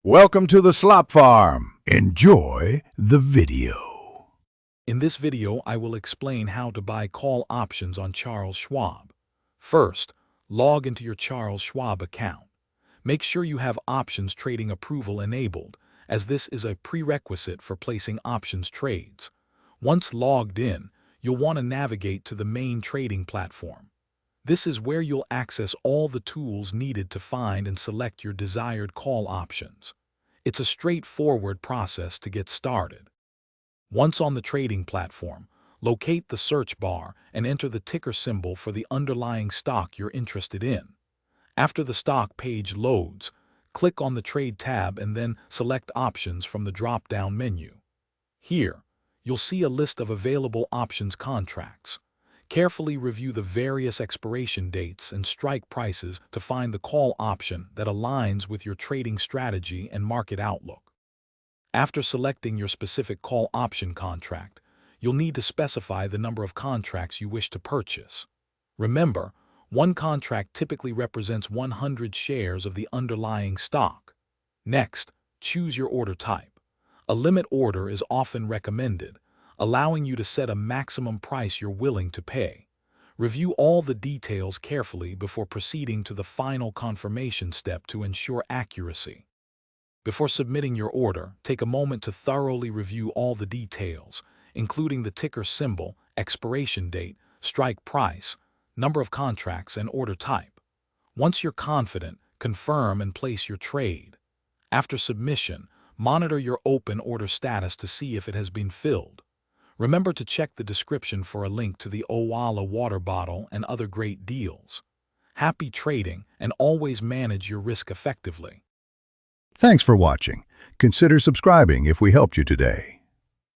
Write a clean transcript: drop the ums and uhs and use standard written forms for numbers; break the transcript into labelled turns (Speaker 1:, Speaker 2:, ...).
Speaker 1: Welcome to the Slop Farm. Enjoy the video.
Speaker 2: In this video, I will explain how to buy call options on Charles Schwab. First, log into your Charles Schwab account. Make sure you have options trading approval enabled, as this is a prerequisite for placing options trades. Once logged in, you'll want to navigate to the main trading platform. This is where you'll access all the tools needed to find and select your desired call options. It's a straightforward process to get started. Once on the trading platform, locate the search bar and enter the ticker symbol for the underlying stock you're interested in. After the stock page loads, click on the Trade tab and then select Options from the drop-down menu. Here, you'll see a list of available options contracts. Carefully review the various expiration dates and strike prices to find the call option that aligns with your trading strategy and market outlook. After selecting your specific call option contract, you'll need to specify the number of contracts you wish to purchase. Remember, one contract typically represents 100 shares of the underlying stock. Next, choose your order type. A limit order is often recommended, allowing you to set a maximum price you're willing to pay. Review all the details carefully before proceeding to the final confirmation step to ensure accuracy. Before submitting your order, take a moment to thoroughly review all the details, including the ticker symbol, expiration date, strike price, number of contracts, and order type. Once you're confident, confirm and place your trade. After submission, monitor your open order status to see if it has been filled. Remember to check the description for a link to the Owala water bottle and other great deals. Happy trading, and always manage your risk effectively.
Speaker 1: Thanks for watching. Consider subscribing if we helped you today.